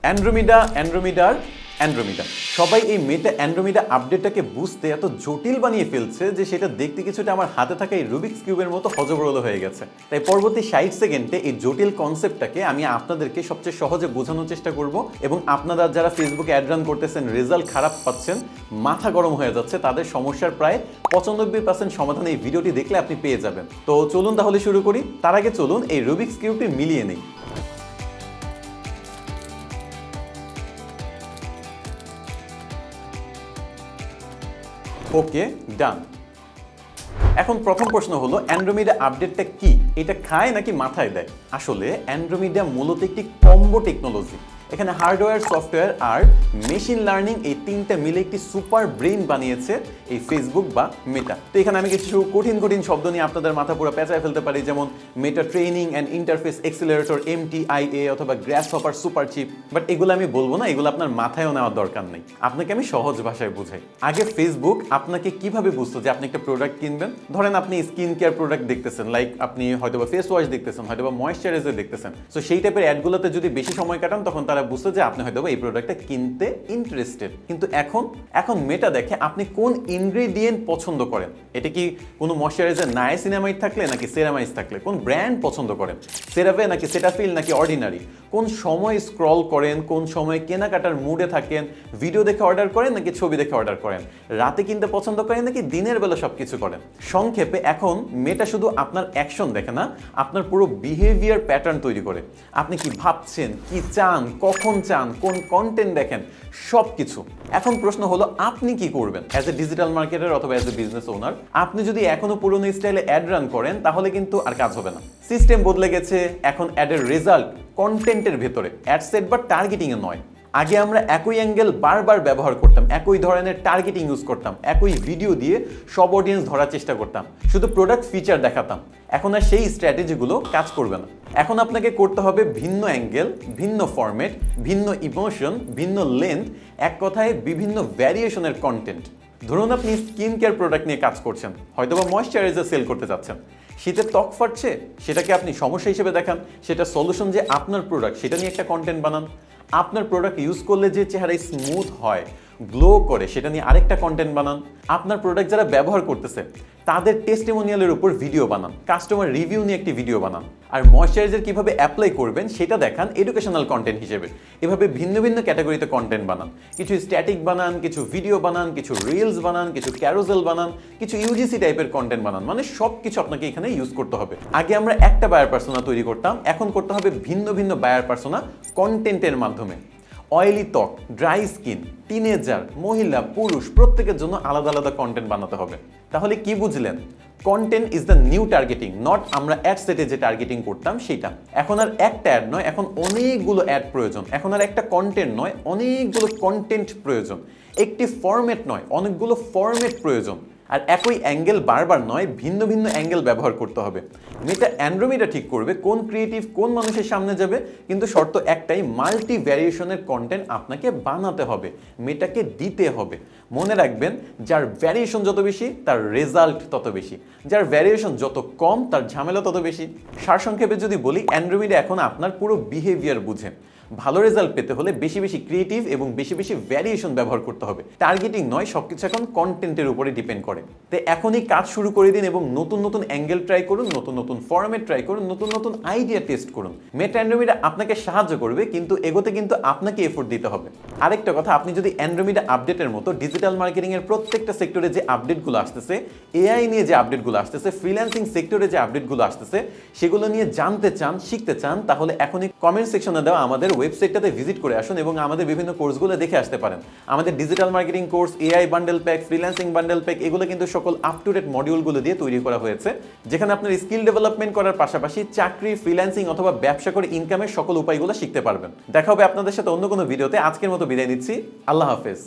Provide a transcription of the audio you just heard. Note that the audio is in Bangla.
অ্যান্ড্রোমিডা সবাই এই মেটা অ্যান্ড্রোমিডা আপডেটটাকে বুঝতে এত জটিল বানিয়ে ফেলছে যে সেটা দেখতে কিছুটা আমার হাতে থাকা এই রুবিক্স কিউবের মতো হজবরল হয়ে গেছে। তাই পরবর্তী 60 সেকেন্ডে এই জটিল কনসেপ্টটাকে আমি আপনাদেরকে সবচেয়ে সহজে বোঝানোর চেষ্টা করব এবং আপনারা যারা ফেসবুকে অ্যাড রান করতেছেন, রেজাল্ট খারাপ পাচ্ছেন, মাথা গরম হয়ে যাচ্ছে, তাদের সমস্যার প্রায় 95% সমাধান এই ভিডিওটি দেখলে আপনি পেয়ে যাবেন। তো চলুন তাহলে শুরু করি। তার আগে চলুন এই রুবিক্স কিউবটি মিলিয়ে নেই। ওকে, ডান। এখন প্রথম প্রশ্ন হলো, অ্যান্ড্রোমিডা আপডেটটা কি? এটা খায় নাকি মাথায় দেয়? আসলে অ্যান্ড্রোমিডা মূলত একটি কম্বো টেকনোলজি। এখানে হার্ডওয়্যার, সফটওয়্যার আর মেশিন লার্নিং এই তিনটা মিলে একটি সুপার ব্রেইন বানিয়েছে এই ফেসবুক বা মেটা। তো এখানে আমি কিছু কঠিন শব্দ নিয়ে আপনাদের মাথা পুরো পেঁচায় ফেলতে পারি, যেমন Meta training and interface accelerator, MTIA, অথবা গ্রাসহপার সুপার চিপ। বাট এগুলো আমি বলবো না, এগুলো আপনার মাথায়ও নেওয়ার দরকার নেই। আপনাকে আমি সহজ ভাষায় বুঝাই। আগে ফেসবুক আপনাকে কিভাবে বুঝতো যে আপনি একটা প্রোডাক্ট কিনবেন? ধরেন আপনি স্কিন কেয়ার প্রোডাক্ট দেখতেছেন, লাইক আপনি হয়তো বা ফেস ওয়াশ দেখতেছেন, হয়তো বা ময়েশ্চারাইজার দেখতেছেন। সো সেই টাইপের অ্যাডগুলোতে যদি বেশি সময় কাটান, তখন তারা বুঝতো যে আপনি হয়তো এই প্রোডাক্টটা কিনতে ইন্টারেস্টেড। কিন্তু এখন মেটা দেখে আপনি কোন ইনগ্রেডিয়েন্ট পছন্দ করেন। এটা কি কোনো ময়েশ্চারাইজার নায়াসিনামাইড থাকলে নাকি সেরামাইড থাকলে? কোন ব্র্যান্ড পছন্দ করেন? সেরাভে নাকি সেটাফিল নাকি অর্ডিনারি? কোন সময় স্ক্রল করেন, কোন সময় কেনাকাটার মুডে থাকেন, ভিডিও দেখে অর্ডার করেন নাকি ছবি দেখে অর্ডার করেন, রাতে কিনতে পছন্দ করেন নাকি দিনের বেলা সবকিছু করেন? সংক্ষেপে এখন মেটা শুধু আপনার অ্যাকশন দেখে না, আপনার পুরো বিহেভিয়ার প্যাটার্ন তৈরি করে। আপনি কি ভাবছেন, কি চান, কখন চান, কোন কন্টেন্ট দেখেন, সব কিছু। এখন প্রশ্ন হলো, আপনি কি করবেন অ্যাজ এ ডিজিটাল মার্কেটার অথবা অ্যাজ এ বিজনেস ওনার? আপনি যদি এখনো পুরোনো স্টাইলে অ্যাড রান করেন, তাহলে কিন্তু আর কাজ হবে না। সিস্টেম বদলে গেছে। এখন অ্যাডের রেজাল্ট কন্টেন্টের ভেতরে, অ্যাড সেট বা টার্গেটিং এ নয়। আগে আমরা একই অ্যাঙ্গেল বারবার ব্যবহার করতাম, একই ধরনের টার্গেটিং ইউজ করতাম, একই ভিডিও দিয়ে সব অডিয়েন্স ধরার চেষ্টা করতাম, শুধু প্রোডাক্ট ফিচার দেখাতাম। এখন আর সেই স্ট্র্যাটেজিগুলো কাজ করবে না। এখন আপনাকে করতে হবে ভিন্ন অ্যাঙ্গেল, ভিন্ন ফরম্যাট, ভিন্ন ইমোশন, ভিন্ন লেন্থ, এক কথায় বিভিন্ন ভ্যারিয়েশনের কন্টেন্ট। ধরুন আপনি স্কিন কেয়ার প্রোডাক্ট নিয়ে কাজ করছেন, হয়তো বা ময়েশ্চারাইজার সেল করতে যাচ্ছেন। শীতে ত্বক ফাটছে, সেটাকে আপনি সমস্যা হিসেবে দেখান। সেটা সলিউশন যে আপনার প্রোডাক্ট, সেটা নিয়ে একটা কন্টেন্ট বানান। আপনার প্রোডাক্ট ইউজ করলে যে চেহারায় স্মুথ হয়, গ্লো করে, সেটা নিয়ে আরেকটা কন্টেন্ট বানান। আপনার প্রোডাক্ট যারা ব্যবহার করতেছে তাদের টেস্টিমোনিয়ালের উপর ভিডিও বানান, কাস্টমার রিভিউ নিয়ে একটি ভিডিও বানান। আর ময়েশ্চারাইজার কিভাবে অ্যাপ্লাই করবেন সেটা দেখান এডুকেশনাল কন্টেন্ট হিসেবে। এভাবে ভিন্ন ভিন্ন ক্যাটাগরিতে কন্টেন্ট বানান। কিছু স্ট্যাটিক বানান, কিছু ভিডিও বানান, কিছু রিলস বানান, কিছু ক্যারোসেল বানান, কিছু UGC টাইপের কন্টেন্ট বানান। মানে সব কিছু আপনাকে এখানে ইউজ করতে হবে। আগে আমরা একটা বায়ার পার্সোনা তৈরি করতাম, এখন করতে হবে ভিন্ন ভিন্ন বায়ার পার্সোনা কন্টেন্টের মাধ্যমে। অয়েলি ত্বক, ড্রাই স্কিন, টিনেজার, মহিলা, পুরুষ, প্রত্যেকের জন্য আলাদা আলাদা কন্টেন্ট বানাতে হবে। তাহলে কি বুঝলেন? Content is the new targeting, not আমরা অ্যাড সেটে যে টার্গেটিং করতাম সেটা। এখন আর একটা অ্যাড নয়, এখন অনেকগুলো অ্যাড প্রয়োজন। এখন আর একটা কন্টেন্ট নয়, অনেকগুলো কন্টেন্ট প্রয়োজন। একটি ফরম্যাট নয়, অনেকগুলো ফরম্যাট প্রয়োজন। আর একই অ্যাঙ্গেল বারবার নয়, ভিন্ন ভিন্ন অ্যাঙ্গেল ব্যবহার করতে হবে। মেটা অ্যান্ড্রোমিডা ঠিক করবে কোন ক্রিয়েটিভ কোন মানুষের সামনে যাবে, কিন্তু শর্ত একটাই, মাল্টি ভ্যারিয়েশনের কন্টেন্ট আপনাকে বানাতে হবে, মেটাকে দিতে হবে। মনে রাখবেন, যার ভ্যারিয়েশন যত বেশি তার রেজাল্ট তত বেশি, যার ভ্যারিয়েশন যত কম তার ঝামেলা তত বেশি। সারসংক্ষেপে যদি বলি, অ্যান্ড্রোমিডা এখন আপনার পুরো বিহেভিয়ার বুঝে। ভালো রেজাল্ট পেতে হলে বেশি বেশি ক্রিয়েটিভ এবং বেশি বেশি ভ্যারিয়েশন ব্যবহার করতে হবে। টার্গেটিং নয়, সবকিছু এখন কন্টেন্টের উপরে ডিপেন্ড করে। তাই এখনই কাজ শুরু করে দিন এবং নতুন নতুন অ্যাঙ্গেল ট্রাই করুন, নতুন নতুন ফরম্যাট ট্রাই করুন, নতুন নতুন আইডিয়া টেস্ট করুন। মেটা অ্যান্ড্রোমিডা আপনাকে সাহায্য করবে, কিন্তু এগোতে কিন্তু আপনাকে এফোর্ট দিতে হবে। আরেকটা কথা, আপনি যদি অ্যান্ড্রোমিডা আপডেটের মতো ডিজিটাল মার্কেটিং এর প্রত্যেকটা সেক্টরে যে আপডেটগুলো আসতেছে, AI নিয়ে যে আপডেটগুলো আসতেছে, ফ্রিল্যান্সিং সেক্টরে যে আপডেটগুলো আসতেছে, সেগুলো নিয়ে জানতে চান, শিখতে চান, তাহলে এখনই কমেন্ট সেকশনে দেওয়া আমাদের ওয়েবসাইটটাতে ভিজিট করে আসুন এবং আমাদের বিভিন্ন কোর্সগুলো দেখে আসতে পারেন। আমাদের digital marketing course, AI bundle pack, freelancing bundle pack, এগুলো কিন্তু সকল আপ টু ডেট মডিউলগুলো দিয়ে তৈরি করা হয়েছে, যেখানে আপনার স্কিল ডেভেলপমেন্ট করার পাশাপাশি চাকরি, ফ্রিল্যান্সিং অথবা ব্যবসা করে ইনকামের সকল উপায়গুলো শিখতে পারবেন। দেখা হবে আপনাদের সাথে অন্য কোনো ভিডিওতে। আজকের মতো বিদায় নিচ্ছি। আল্লাহ হাফেজ।